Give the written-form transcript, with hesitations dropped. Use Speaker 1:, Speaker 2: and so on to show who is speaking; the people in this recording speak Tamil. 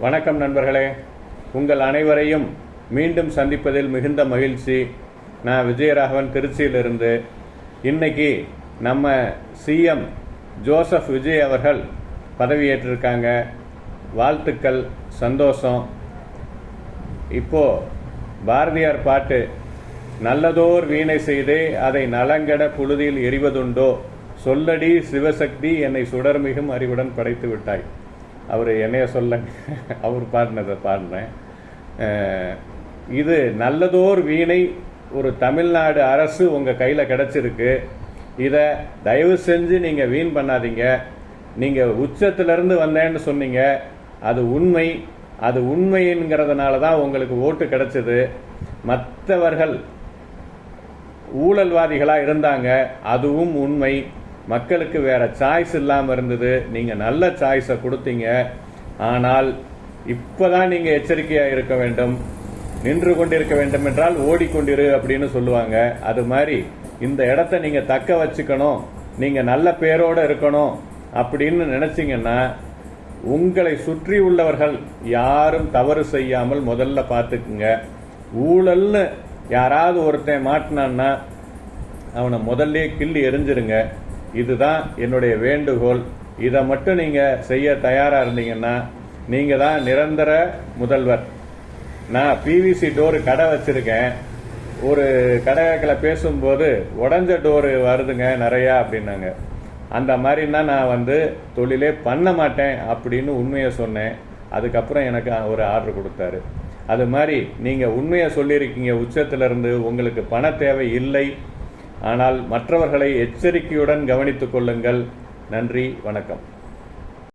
Speaker 1: வணக்கம் நண்பர்களே, உங்கள் அனைவரையும் மீண்டும் சந்திப்பதில் மிகுந்த மகிழ்ச்சி. நான் விஜயராகவன், திருச்சியிலிருந்து. இன்னைக்கு நம்ம சிஎம் ஜோசப் விஜய் அவர்கள் பதவியேற்றிருக்காங்க. வாழ்த்துக்கள், சந்தோஷம். இப்போ பாரதியார் பாட்டு, நல்லதோர் வீணை செய்தே அதை நலங்கட புழுதியில் எறிவதுண்டோ, சொல்லடி சிவசக்தி என்னை சுடர்மிகும் அறிவுடன் படைத்து விட்டாய். அவர் என்னைய சொல்ல, அவர் பாடினதை பாடினேன். இது நல்லதோர் வீணை ஒரு தமிழ்நாடு அரசு உங்கள் கையில் கிடச்சிருக்கு. இதை தயவு செஞ்சு நீங்கள் வீண் பண்ணாதீங்க. நீங்கள் உச்சத்திலிருந்து வந்தேன்னு சொன்னீங்க, அது உண்மை. அது உண்மைங்கிறதுனால தான் உங்களுக்கு ஓட்டு கிடைச்சது. மற்றவர்கள் ஊழல்வாதிகளாக இருந்தாங்க, அதுவும் உண்மை. மக்களுக்கு வேற சாய்ஸ் இல்லாமல் இருந்தது. நீங்கள் நல்ல சாய்ஸை கொடுத்தீங்க. ஆனால் இப்போதான் நீங்கள் எச்சரிக்கையாக இருக்க வேண்டும். நின்று கொண்டிருக்க வேண்டும் என்றால் ஓடிக்கொண்டிரு அப்படின்னு சொல்லுவாங்க. அது மாதிரி இந்த இடத்த நீங்கள் தக்க வச்சுக்கணும், நீங்கள் நல்ல பேரோடு இருக்கணும் அப்படின்னு நினைச்சிங்கன்னா, உங்களை சுற்றி உள்ளவர்கள் யாரும் தவறு செய்யாமல் முதல்ல பார்த்துக்குங்க. ஊழல்னு யாராவது ஒருத்தன் மாட்டினான்னா அவனை முதல்ல கிள்ளி எரிஞ்சிருங்க. இதுதான் என்னுடைய வேண்டுகோள். இதை மட்டும் நீங்கள் செய்ய தயாராக இருந்தீங்கன்னா நீங்கள் தான் நிரந்தர முதல்வர். நான் பிவிசி டோரு கடை வச்சிருக்கேன். ஒரு கடைகளை பேசும்போது உடஞ்ச டோரு வருதுங்க நிறையா அப்படின்னாங்க. அந்த மாதிரின்னா நான் தொழிலே பண்ண மாட்டேன் அப்படின்னு உண்மையை சொன்னேன். அதுக்கப்புறம் எனக்கு ஒரு ஆர்டர் கொடுத்தாரு. அது மாதிரி நீங்கள் உண்மையை சொல்லியிருக்கீங்க. உச்சத்திலிருந்து உங்களுக்கு பண தேவை இல்லை. ஆனால் மற்றவர்களை எச்சரிக்கையுடன் கவனித்துக் கொள்ளுங்கள். நன்றி, வணக்கம்.